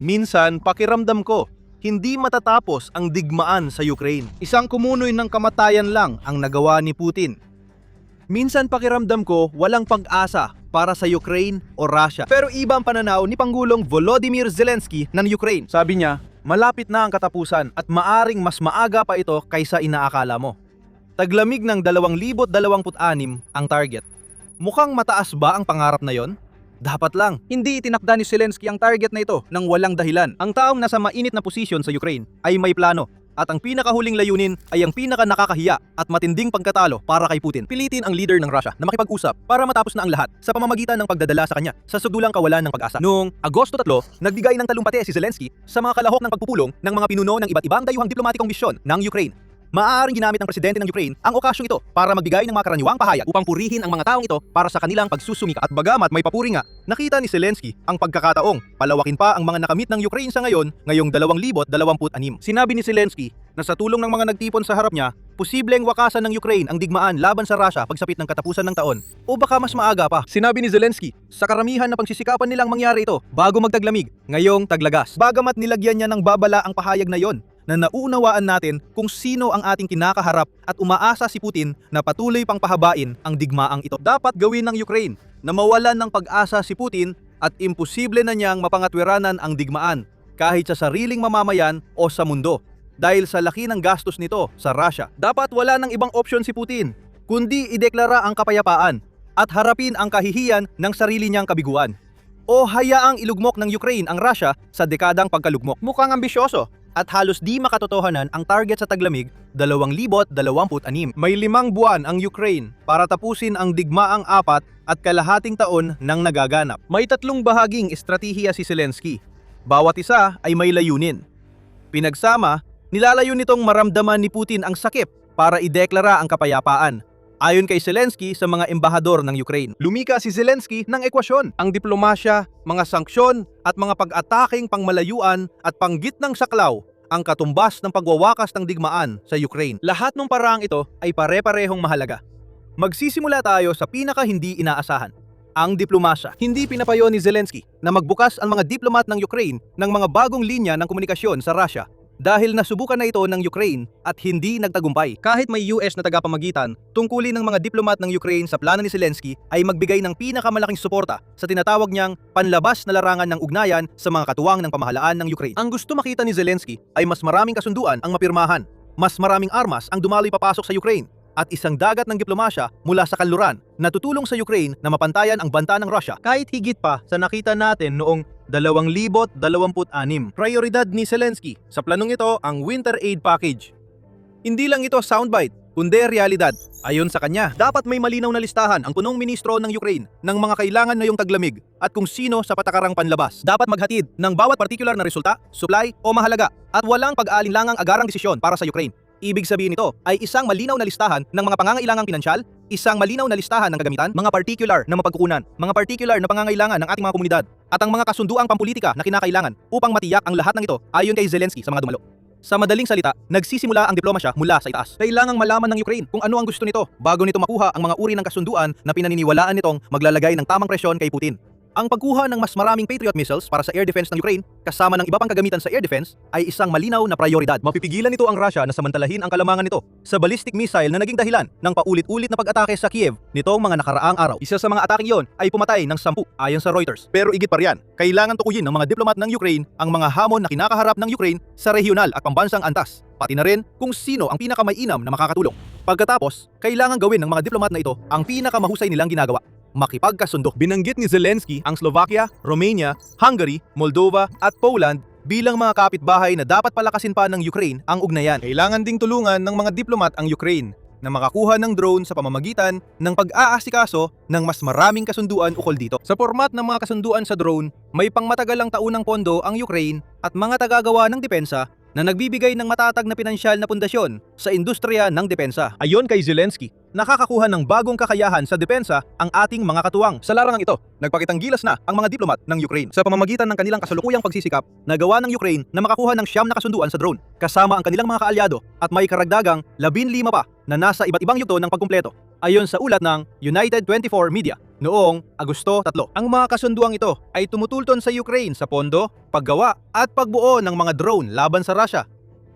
Minsan, pakiramdam ko, hindi matatapos ang digmaan sa Ukraine. Isang kumunoy ng kamatayan lang ang nagawa ni Putin. Minsan pakiramdam ko, walang pag-asa para sa Ukraine o Russia. Pero iba ang pananaw ni Pangulong Volodymyr Zelensky ng Ukraine. Sabi niya, malapit na ang katapusan at maaring mas maaga pa ito kaysa inaakala mo. Taglamig ng 2026 ang target. Mukhang mataas ba ang pangarap na yon? Dapat lang. Hindi itinakda ni Zelensky ang target na ito ng walang dahilan. Ang taong nasa mainit na posisyon sa Ukraine ay may plano. At ang pinakahuling layunin ay ang pinaka nakakahiya at matinding pagkatalo para kay Putin. Pilitin ang leader ng Russia na makipag-usap para matapos na ang lahat sa pamamagitan ng pagdadala sa kanya sa sudulang kawalan ng pag-asa. Noong Agosto 3, nagbigay ng talumpati si Zelensky sa mga kalahok ng pagpupulong ng mga pinuno ng iba't ibang dayuhang diplomatikong misyon ng Ukraine. Maaaring ginamit ng presidente ng Ukraine ang okasyong ito para magbigay ng mga karaniwang pahayag upang purihin ang mga taong ito para sa kanilang pagsusumika. At bagamat may papuri nga, nakita ni Zelensky ang pagkakataong palawakin pa ang mga nakamit ng Ukraine sa ngayong 2026. Sinabi ni Zelensky na sa tulong ng mga nagtipon sa harap niya, posibleng wakasan ng Ukraine ang digmaan laban sa Russia pagsapit ng katapusan ng taon. O baka mas maaga pa. Sinabi ni Zelensky, sa karamihan na pagsisikapan nilang mangyari ito bago magtaglamig, ngayong taglagas. Bagamat nilagyan niya ng babala ang pahayag na yon, na nauunawaan natin kung sino ang ating kinakaharap at umaasa si Putin na patuloy pang pahabain ang digmaang ito. Dapat gawin ng Ukraine na mawalan ng pag-asa si Putin at imposible na niyang mapangatwiranan ang digmaan kahit sa sariling mamamayan o sa mundo dahil sa laki ng gastos nito sa Russia. Dapat wala ng ibang opsyon si Putin kundi ideklara ang kapayapaan at harapin ang kahihiyan ng sarili niyang kabiguan. O hayaang ilugmok ng Ukraine ang Russia sa dekadang pagkalugmok. Mukhang ambisyoso at halos di makatotohanan ang target sa taglamig 2026. May 5 buwan ang Ukraine para tapusin ang digmaang 4 at kalahating taon nang nagaganap. May 3 bahaging estratehiya si Zelensky. Bawat isa ay may layunin. Pinagsama, nilalayo nitong maramdaman ni Putin ang sakip para ideklara ang kapayapaan. Ayon kay Zelensky sa mga embahador ng Ukraine, lumika si Zelensky ng ekwasyon, ang diplomasya, mga sanksyon at mga pag-ataking pangmalayuan at panggitnang saklaw ang katumbas ng pagwawakas ng digmaan sa Ukraine. Lahat ng paraang ito ay pare-parehong mahalaga. Magsisimula tayo sa pinaka hindi inaasahan, ang diplomasya. Hindi pinapayo ni Zelensky na magbukas ang mga diplomat ng Ukraine ng mga bagong linya ng komunikasyon sa Russia dahil nasubukan na ito ng Ukraine at hindi nagtagumpay. Kahit may US na tagapamagitan, tungkulin ng mga diplomat ng Ukraine sa plano ni Zelensky ay magbigay ng pinakamalaking suporta sa tinatawag niyang panlabas na larangan ng ugnayan sa mga katuwang ng pamahalaan ng Ukraine. Ang gusto makita ni Zelensky ay mas maraming kasunduan ang mapirmahan, mas maraming armas ang dumaloy papasok sa Ukraine, at isang dagat ng diplomasya mula sa kanluran na tutulong sa Ukraine na mapantayan ang banta ng Russia. Kahit higit pa sa nakita natin noong 2026. Prioridad ni Zelensky sa planong ito ang Winter Aid Package. Hindi lang ito soundbite, kundi realidad. Ayon sa kanya, dapat may malinaw na listahan ang punong ministro ng Ukraine ng mga kailangan ngayong taglamig at kung sino sa patakarang panlabas. Dapat maghatid ng bawat partikular na resulta, supply o mahalaga at walang pag-aalinlangang agarang desisyon para sa Ukraine. Ibig sabihin nito ay isang malinaw na listahan ng mga pangangailangang pinansyal, isang malinaw na listahan ng kagamitan, mga particular na mapagkukunan, mga particular na pangangailangan ng ating mga komunidad, at ang mga kasunduang pampolitika na kinakailangan upang matiyak ang lahat ng ito ayon kay Zelensky sa mga dumalo. Sa madaling salita, nagsisimula ang diplomasya mula sa itaas. Kailangang malaman ng Ukraine kung ano ang gusto nito bago nito makuha ang mga uri ng kasunduan na pinaniniwalaan nitong maglalagay ng tamang presyon kay Putin. Ang pagkuha ng mas maraming Patriot missiles para sa air defense ng Ukraine kasama ng iba pang kagamitan sa air defense ay isang malinaw na prioridad. Mapipigilan nito ang Russia na samantalahin ang kalamangan nito sa ballistic missile na naging dahilan ng paulit-ulit na pag-atake sa Kiev nitong mga nakaraang araw. Isa sa mga ataking yon ay pumatay ng 10 ayon sa Reuters. Pero igit pa riyan, kailangan tukuyin ng mga diplomat ng Ukraine ang mga hamon na kinakaharap ng Ukraine sa regional at pambansang antas, pati na rin kung sino ang pinakamainam na makakatulong. Pagkatapos, kailangan gawin ng mga diplomat na ito ang pinakamahusay nilang ginagawa: makipagkasundo. Binanggit ni Zelensky ang Slovakia, Romania, Hungary, Moldova at Poland bilang mga kapitbahay na dapat palakasin pa ng Ukraine ang ugnayan. Kailangan ding tulungan ng mga diplomat ang Ukraine na makakuha ng drone sa pamamagitan ng pag-aasikaso ng mas maraming kasunduan ukol dito. Sa format ng mga kasunduan sa drone, may pangmatagalang taunang pondo ang Ukraine at mga tagagawa ng depensa na nagbibigay ng matatag na pinansyal na pundasyon sa industriya ng depensa. Ayon kay Zelensky, nakakakuha ng bagong kakayahan sa depensa ang ating mga katuwang. Sa larangang ito, nagpakitang gilas na ang mga diplomat ng Ukraine sa pamamagitan ng kanilang kasalukuyang pagsisikap na gawa ng Ukraine na makakuha ng 9 na kasunduan sa drone, kasama ang kanilang mga kaalyado, at may karagdagang 15 pa na nasa iba't ibang yugto ng pagkumpleto. ayon sa ulat ng United 24 Media noong Agosto 3. Ang mga kasunduang ito ay tumutulton sa Ukraine sa pondo, paggawa at pagbuo ng mga drone laban sa Russia.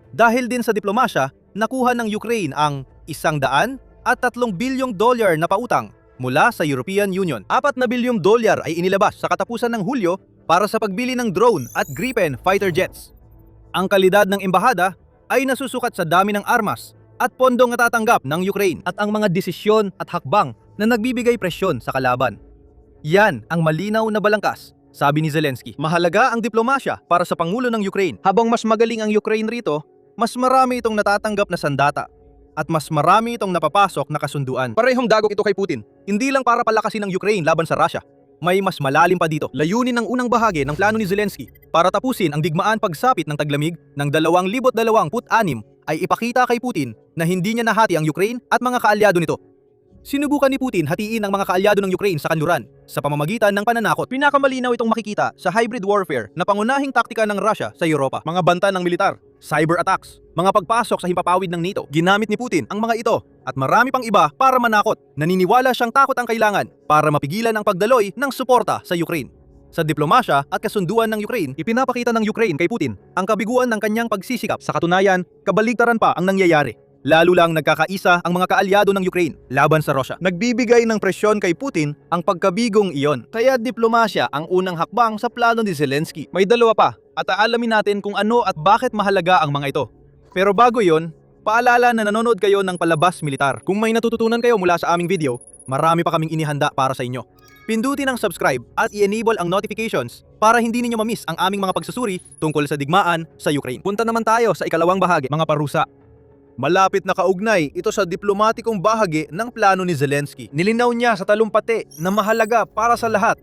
Dahil din sa diplomasya, nakuha ng Ukraine ang $103 bilyong na pautang mula sa European Union. $4 bilyong ay inilabas sa katapusan ng Hulyo para sa pagbili ng drone at Gripen fighter jets. Ang kalidad ng embahada ay nasusukat sa dami ng armas at pondong natatanggap ng Ukraine at ang mga desisyon at hakbang na nagbibigay presyon sa kalaban. Yan ang malinaw na balangkas, sabi ni Zelensky. Mahalaga ang diplomasya para sa Pangulo ng Ukraine. Habang mas magaling ang Ukraine rito, mas marami itong natatanggap na sandata at mas marami itong napapasok na kasunduan. Parehong dagok ito kay Putin. Hindi lang para palakasin ang Ukraine laban sa Russia. May mas malalim pa dito. Layunin ng unang bahagi ng plano ni Zelensky para tapusin ang digmaan pagsapit ng taglamig ng 2026 ay ipakita kay Putin na hindi niya nahati ang Ukraine at mga kaalyado nito. Sinubukan ni Putin hatiin ang mga kaalyado ng Ukraine sa kanluran sa pamamagitan ng pananakot. Pinakamalinaw itong makikita sa hybrid warfare na pangunahing taktika ng Russia sa Europa. Mga banta ng militar, cyber attacks, mga pagpasok sa himpapawid ng NATO. Ginamit ni Putin ang mga ito at marami pang iba para manakot. Naniniwala siyang takot ang kailangan para mapigilan ang pagdaloy ng suporta sa Ukraine. Sa diplomasya at kasunduan ng Ukraine, ipinapakita ng Ukraine kay Putin ang kabiguan ng kanyang pagsisikap. Sa katunayan, kabaligtaran pa ang nangyayari. Lalo lang nagkakaisa ang mga kaalyado ng Ukraine laban sa Russia. Nagbibigay ng presyon kay Putin ang pagkabigong iyon. Kaya diplomasya ang unang hakbang sa plano ni Zelensky. May dalawa pa at aalamin natin kung ano at bakit mahalaga ang mga ito. Pero bago yon, paalala na nanonood kayo ng palabas militar. Kung may natututunan kayo mula sa aming video, marami pa kaming inihanda para sa inyo. Pindutin ang subscribe at i-enable ang notifications para hindi ninyo ma-miss ang aming mga pagsusuri tungkol sa digmaan sa Ukraine. Punta naman tayo sa ikalawang bahagi, mga parusa. Malapit na kaugnay ito sa diplomatikong bahagi ng plano ni Zelensky. Nilinaw niya sa talumpati na mahalaga para sa lahat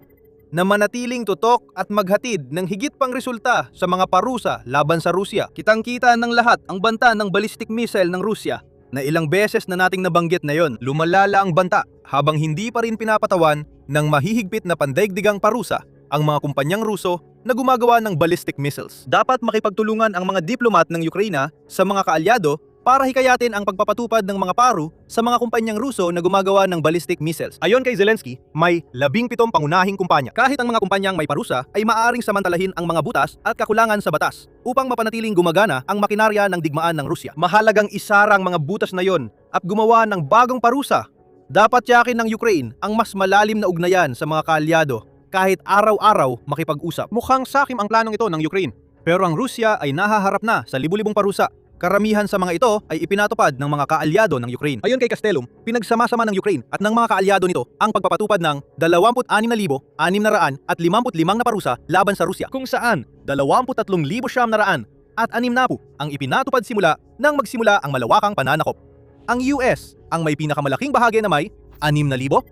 na manatiling tutok at maghatid ng higit pang resulta sa mga parusa laban sa Rusya. Kitang-kita ng lahat ang banta ng ballistic missile ng Rusya na ilang beses na nating nabanggit na yon. Lumalala ang banta habang hindi pa rin pinapatawan ng mahihigpit na pandaigdigang parusa ang mga kumpanyang Ruso na gumagawa ng ballistic missiles. Dapat makipagtulungan ang mga diplomat ng Ukraine sa mga kaalyado para hikayatin ang pagpapatupad ng mga paru sa mga kumpanyang Ruso na gumagawa ng ballistic missiles. Ayon kay Zelensky, may 17 pangunahing kumpanya. Kahit ang mga kumpanyang may parusa ay maaaring samantalahin ang mga butas at kakulangan sa batas upang mapanatiling gumagana ang makinarya ng digmaan ng Rusya. Mahalagang isarang mga butas na yon at gumawa ng bagong parusa. Dapat tiyakin ng Ukraine ang mas malalim na ugnayan sa mga kaalyado kahit araw-araw makipag-usap. Mukhang sakim ang planong ito ng Ukraine. Pero ang Rusya ay nahaharap na sa libu-libong parusa. Karamihan sa mga ito ay ipinatupad ng mga kaalyado ng Ukraine. Ayon kay Castellum, pinagsama-sama ng Ukraine at ng mga kaalyado nito ang pagpapatupad ng 26,655 na parusa laban sa Rusya, kung saan 23,900 at 60 ang ipinatupad simula nang magsimula ang malawakang pananakop. Ang US ang may pinakamalaking bahagi na may 6,400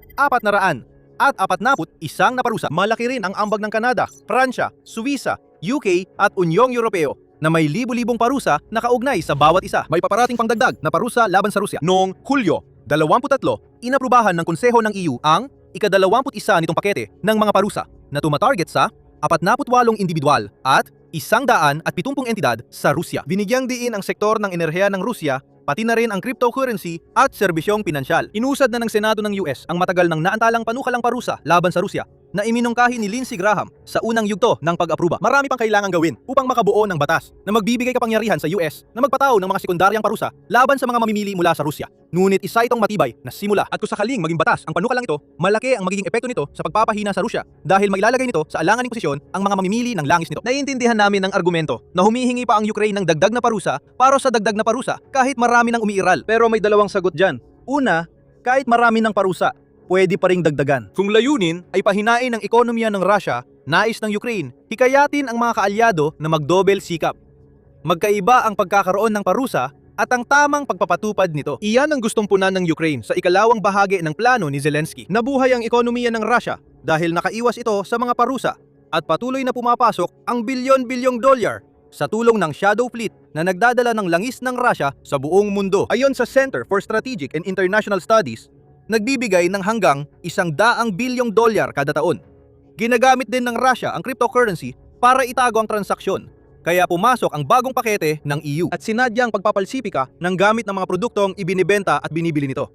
at 41 na parusa. Malaki rin ang ambag ng Canada, Pransya, Suwisa, UK at Unyong Europeo na may libu-libong parusa na kaugnay sa bawat isa. May paparating pangdagdag na parusa laban sa Rusya. Noong Hulyo 23, inaprubahan ng Konseho ng EU ang ika-21 nitong pakete ng mga parusa na tumatarget sa 48 individual at 170 entidad sa Rusya. Binigyang diin ang sektor ng enerhiya ng Rusya, pati na rin ang cryptocurrency at serbisyong pinansyal. Inusad na ng Senado ng US ang matagal ng naantalang panukalang parusa laban sa Rusya na iminungkahi ni Lindsey Graham sa unang yugto ng pag-apruba. Marami pang kailangang gawin upang makabuo ng batas na magbibigay kapangyarihan sa US na magpataw ng mga sekundaryang parusa laban sa mga mamimili mula sa Rusya. Ngunit isa itong matibay na simula at kung sakaling maging batas ang panukalang ito, malaki ang magiging epekto nito sa pagpapahina sa Rusya dahil mailalagay nito sa alanganing posisyon ang mga mamimili ng langis nito. Naiintindihan namin ang argumento na humihingi pa ang Ukraine ng dagdag na parusa para sa dagdag na parusa kahit marami nang umiiral. Pero may dalawang sagot dyan. Una, kahit marami ng parusa, pwede pa ring dagdagan. Kung layunin ay pahinain ang ekonomiya ng Russia, nais ng Ukraine, hikayatin ang mga kaalyado na magdobel sikap. Magkaiba ang pagkakaroon ng parusa at ang tamang pagpapatupad nito. Iyan ang gustong punan ng Ukraine sa ikalawang bahagi ng plano ni Zelensky. Nabuhay ang ekonomiya ng Russia dahil nakaiwas ito sa mga parusa at patuloy na pumapasok ang bilyon-bilyong dolyar sa tulong ng Shadow Fleet na nagdadala ng langis ng Russia sa buong mundo. Ayon sa Center for Strategic and International Studies, nagbibigay ng hanggang $100 bilyong kada taon. Ginagamit din ng Russia ang cryptocurrency para itago ang transaksyon. Kaya pumasok ang bagong pakete ng EU at sinadyang pagpapalsipika ng gamit ng mga produktong ibinibenta at binibili nito.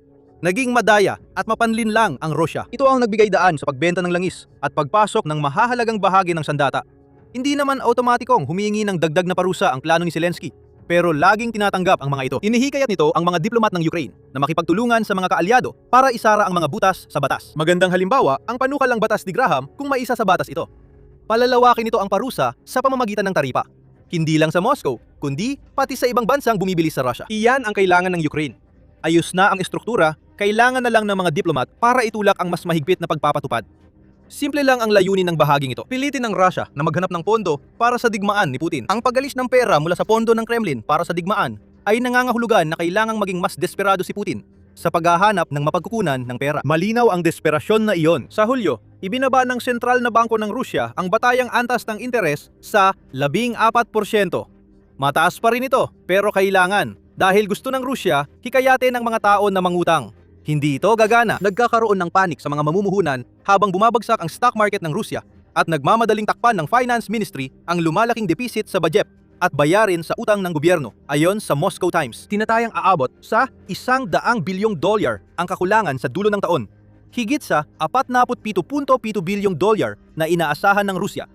Naging madaya at mapanlinlang ang Rusya. Ito ang nagbigay daan sa pagbenta ng langis at pagpasok ng mahahalagang bahagi ng sandata. Hindi naman automatikong humihingi ng dagdag na parusa ang plano ni Zelensky, pero laging tinatanggap ang mga ito. Inihikayat nito ang mga diplomat ng Ukraine na makipagtulungan sa mga kaalyado para isara ang mga butas sa batas. Magandang halimbawa ang panukalang batas ni Graham kung maisa sa batas ito. Palalawakin nito ang parusa sa pamamagitan ng taripa. Hindi lang sa Moscow, kundi pati sa ibang bansang bumibili sa Russia. Iyan ang kailangan ng Ukraine. Ayos na ang estruktura, kailangan na lang ng mga diplomat para itulak ang mas mahigpit na pagpapatupad. Simple lang ang layunin ng bahaging ito. Pilitin ng Russia na maghanap ng pondo para sa digmaan ni Putin. Ang pag-alis ng pera mula sa pondo ng Kremlin para sa digmaan ay nangangahulugan na kailangang maging mas desperado si Putin sa paghahanap ng mapagkukunan ng pera. Malinaw ang desperasyon na iyon. Sa Hulyo, ibinaba ng sentral na bangko ng Rusya ang batayang antas ng interes sa 14%. Mataas pa rin ito, pero kailangan dahil gusto ng Rusya hikayatin ng mga tao na mangutang. Hindi ito gagana. Nagkakaroon ng panik sa mga mamumuhunan habang bumabagsak ang stock market ng Rusya at nagmamadaling takpan ng Finance Ministry ang lumalaking deficit sa budget at bayarin sa utang ng gobyerno. Ayon sa Moscow Times, tinatayang aabot sa $100 bilyong ang kakulangan sa dulo ng taon. Higit sa $47.7 bilyong na inaasahan ng Rusya.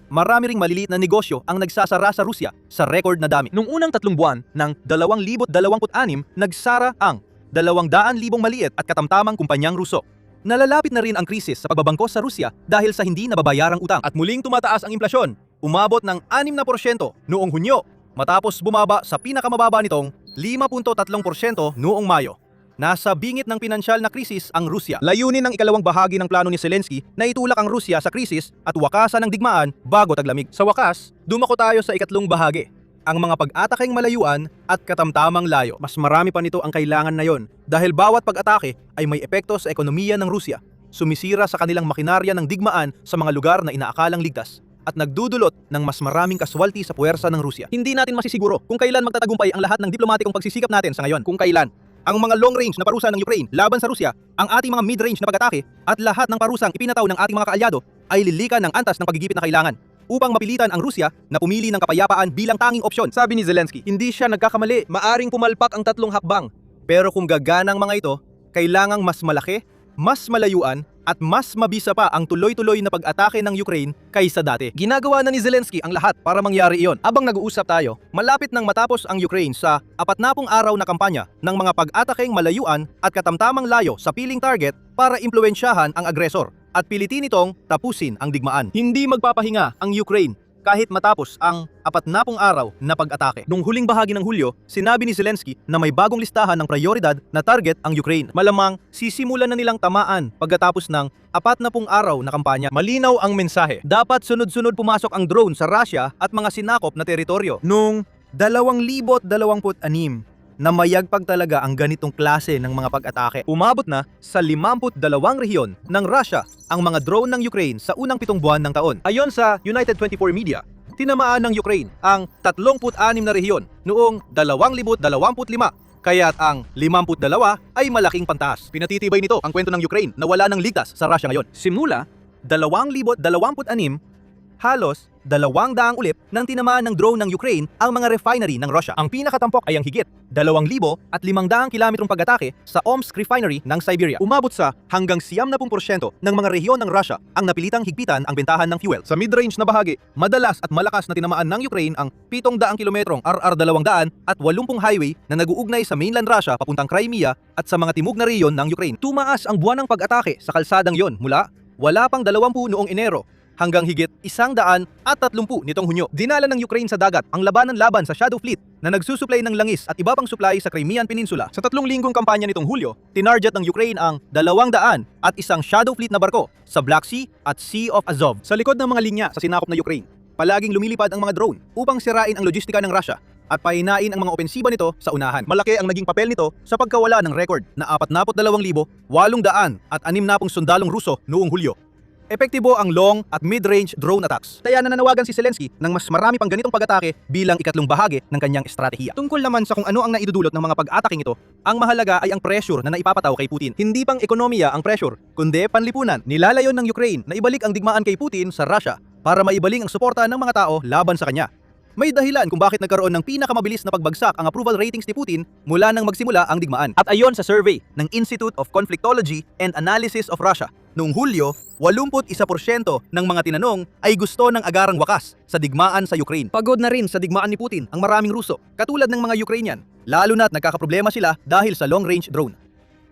Marami ring maliliit na negosyo ang nagsasara sa Rusya sa record na dami. Noong unang 3 buwan ng 2026, nagsara ang 200,000 maliit at katamtamang kumpanyang Ruso. Nalalapit na rin ang krisis sa pagbabangko sa Rusya dahil sa hindi nababayarang utang. At muling tumataas ang inflasyon, umabot ng 6% noong Hunyo, matapos bumaba sa pinakamababa nitong 5.3% noong Mayo. Nasa bingit ng pinansyal na krisis ang Rusya. Layunin ng ikalawang bahagi ng plano ni Zelensky na itulak ang Rusya sa krisis at wakasan ng digmaan bago taglamig. Sa wakas, dumako tayo sa ikatlong bahagi, ang mga pag-atakeng malayuan at katamtamang layo. Mas marami pa nito ang kailangan na yon dahil bawat pag-atake ay may epekto sa ekonomiya ng Rusya, sumisira sa kanilang makinarya ng digmaan sa mga lugar na inaakalang ligtas, at nagdudulot ng mas maraming kaswalti sa puwersa ng Rusya. Hindi natin masisiguro kung kailan magtatagumpay ang lahat ng diplomatikong pagsisikap natin sa ngayon. Kung kailan ang mga long-range na parusa ng Ukraine laban sa Rusya, ang ating mga mid-range na pag-atake at lahat ng parusang ipinataw ng ating mga kaalyado ay lilikan ng antas ng pagigipit na kailangan upang mapilitan ang Rusya na pumili ng kapayapaan bilang tanging opsyon. Sabi ni Zelensky, hindi siya nagkakamali, maaring pumalpak ang 3 hakbang. Pero kung gagana ang mga ito, kailangang mas malaki, mas malayuan, at mas mabisa pa ang tuloy-tuloy na pag-atake ng Ukraine kaysa dati. Ginagawa na ni Zelensky ang lahat para mangyari iyon. Habang nag-uusap tayo, malapit nang matapos ang Ukraine sa 40 araw na kampanya ng mga pag-atakeng malayuan at katamtamang layo sa piling target para impluwensyahan ang agresor at pilitin itong tapusin ang digmaan. Hindi magpapahinga ang Ukraine kahit matapos ang 40 araw na pag-atake. Nung huling bahagi ng Hulyo, sinabi ni Zelensky na may bagong listahan ng prioridad na target ang Ukraine. Malamang sisimulan na nilang tamaan pagkatapos ng 40 araw na kampanya. Malinaw ang mensahe. Dapat sunod-sunod pumasok ang drone sa Russia at mga sinakop na teritoryo. Nung 2026, na mayagpag talaga ang ganitong klase ng mga pag-atake. Umabot na sa 52 rehiyon ng Russia ang mga drone ng Ukraine sa unang 7 buwan ng taon. Ayon sa United 24 Media, tinamaan ng Ukraine ang 36 na rehiyon noong 2025, kaya't ang 52 ay malaking pantaas. Pinatitibay nito ang kwento ng Ukraine na wala ng ligtas sa Russia ngayon. Simula 2026, halos 200 ulip nang tinamaan ng drone ng Ukraine ang mga refinery ng Russia. Ang pinakatampok ay ang higit 2,500 kilometrong pag-atake sa Omsk refinery ng Siberia. Umabot sa hanggang 70% ng mga rehiyon ng Russia ang napilitang higpitan ang bentahan ng fuel. Sa mid-range na bahagi, madalas at malakas na tinamaan ng Ukraine ang 700 kilometrong RR-200 at 80 highway na nag-uugnay sa mainland Russia papuntang Crimea at sa mga timog na rehiyon ng Ukraine. Tumaas ang buwan ng pag-atake sa kalsadang yon mula wala pang 20 noong Enero hanggang higit 130 nitong Hunyo. Dinala ng Ukraine sa dagat ang labanan-laban sa Shadow Fleet na nagsusuplay ng langis at iba pang supply sa Crimean Peninsula. Sa 3 linggong kampanya nitong Hulyo, tinarget ng Ukraine ang 200 at isang Shadow Fleet na barko sa Black Sea at Sea of Azov. Sa likod ng mga linya sa sinakop na Ukraine, palaging lumilipad ang mga drone upang sirain ang logistika ng Russia at pahinain ang mga opensiba nito sa unahan. Malaki ang naging papel nito sa pagkawala ng record na 42,860 sundalong Ruso noong Hulyo. Epektibo ang long at mid-range drone attacks. Kaya nananawagan si Zelensky ng mas marami pang ganitong pag-atake bilang ikatlong bahagi ng kanyang estratehiya. Tungkol naman sa kung ano ang naidudulot ng mga pag-ataking ito, ang mahalaga ay ang pressure na naipapataw kay Putin. Hindi pang ekonomiya ang pressure, kundi panlipunan. Nilalayon ng Ukraine na ibalik ang digmaan kay Putin sa Russia para maibaling ang suporta ng mga tao laban sa kanya. May dahilan kung bakit nagkaroon ng pinakamabilis na pagbagsak ang approval ratings ni Putin mula nang magsimula ang digmaan. At ayon sa survey ng Institute of Conflictology and Analysis of Russia, noong Hulyo, 81% ng mga tinanong ay gusto ng agarang wakas sa digmaan sa Ukraine. Pagod na rin sa digmaan ni Putin ang maraming Ruso, katulad ng mga Ukrainian, lalo na't nagkakaproblema sila dahil sa long-range drone.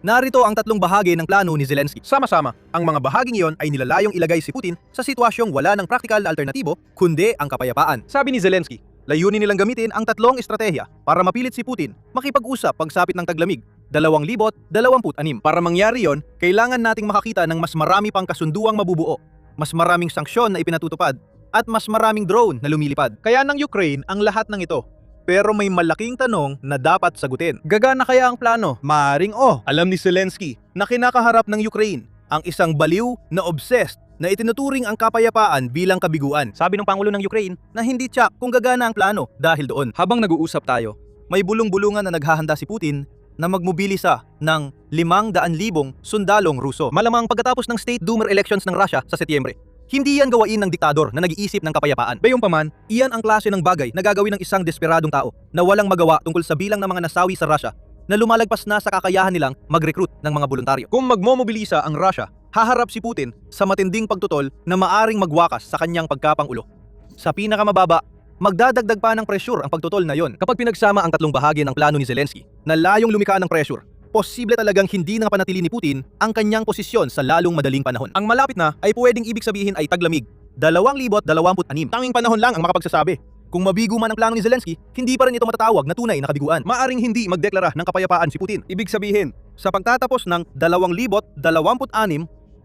Narito ang tatlong bahagi ng plano ni Zelensky. Sama-sama, ang mga bahaging iyon ay nilalayong ilagay si Putin sa sitwasyong wala ng praktikal na alternatibo kundi ang kapayapaan. Sabi ni Zelensky, layunin nilang gamitin ang tatlong estratehiya para mapilit si Putin makipag-usap pagsapit ng taglamig 2026. Para mangyari yon, kailangan nating makakita ng mas marami pang kasunduang mabubuo, mas maraming sanksyon na ipinatutupad, at mas maraming drone na lumilipad. Kaya ng Ukraine ang lahat ng ito. Pero may malaking tanong na dapat sagutin. Gagana kaya ang plano? Maaring alam ni Zelensky na kinakaharap ng Ukraine ang isang baliw na obsessed na itinuturing ang kapayapaan bilang kabiguan. Sabi ng Pangulo ng Ukraine na hindi tiyak kung gagana ang plano dahil doon. Habang nag-uusap tayo, may bulong-bulungan na naghahanda si Putin na magmobilisa ng 500,000 sundalong Ruso. Malamang pagkatapos ng State Duma elections ng Russia sa Setyembre. Hindi yan gawain ng diktador na nag-iisip ng kapayapaan. Gayunpaman, iyan ang klase ng bagay na gagawin ng isang desperadong tao na walang magawa tungkol sa bilang ng mga nasawi sa Russia na lumalagpas na sa kakayahan nilang mag-recruit ng mga voluntaryo. Kung magmomobilisa ang Russia, haharap si Putin sa matinding pagtutol na maaring magwakas sa kanyang pagkapangulo. Sa pinakamababa, magdadagdag pa ng pressure ang pagtutol na yon. Kapag pinagsama ang tatlong bahagi ng plano ni Zelensky na layong lumikha ng pressure, posible talagang hindi na panatili ni Putin ang kanyang posisyon sa lalong madaling panahon. Ang malapit na ay pwedeng ibig sabihin ay taglamig 2026. Tanging panahon lang ang makapagsasabi. Kung mabigo man ang plano ni Zelensky, hindi pa rin ito matatawag na tunay na kabiguan. Maaring hindi magdeklara ng kapayapaan si Putin. Ibig sabihin, sa pagtatapos ng 2026,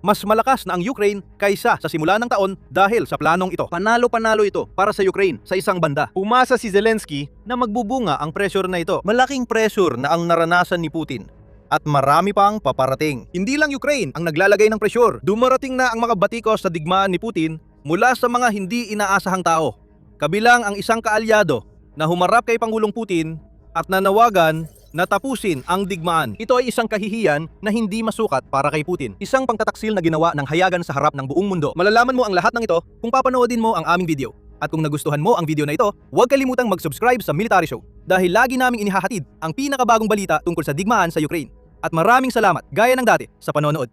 mas malakas na ang Ukraine kaysa sa simula ng taon dahil sa planong ito. Panalo-panalo ito para sa Ukraine sa isang banda. Umasa si Zelensky Na magbubunga ang pressure na ito. Malaking pressure na ang naranasan ni Putin. At marami pang paparating. Hindi lang Ukraine ang naglalagay ng pressure. Dumarating na ang mga batikos sa digmaan ni Putin mula sa mga hindi inaasahang tao. Kabilang ang isang kaalyado na humarap kay Pangulong Putin at nanawagan na tapusin ang digmaan. Ito ay isang kahihiyan na hindi masukat para kay Putin. Isang pangtataksil na ginawa ng hayagan sa harap ng buong mundo. Malalaman mo ang lahat ng ito kung papanoodin mo ang aming video. At kung nagustuhan mo ang video na ito, huwag kalimutang mag-subscribe sa Military Show dahil lagi naming inihahatid ang pinakabagong balita tungkol sa digmaan sa Ukraine. At maraming salamat gaya ng dati sa panonood.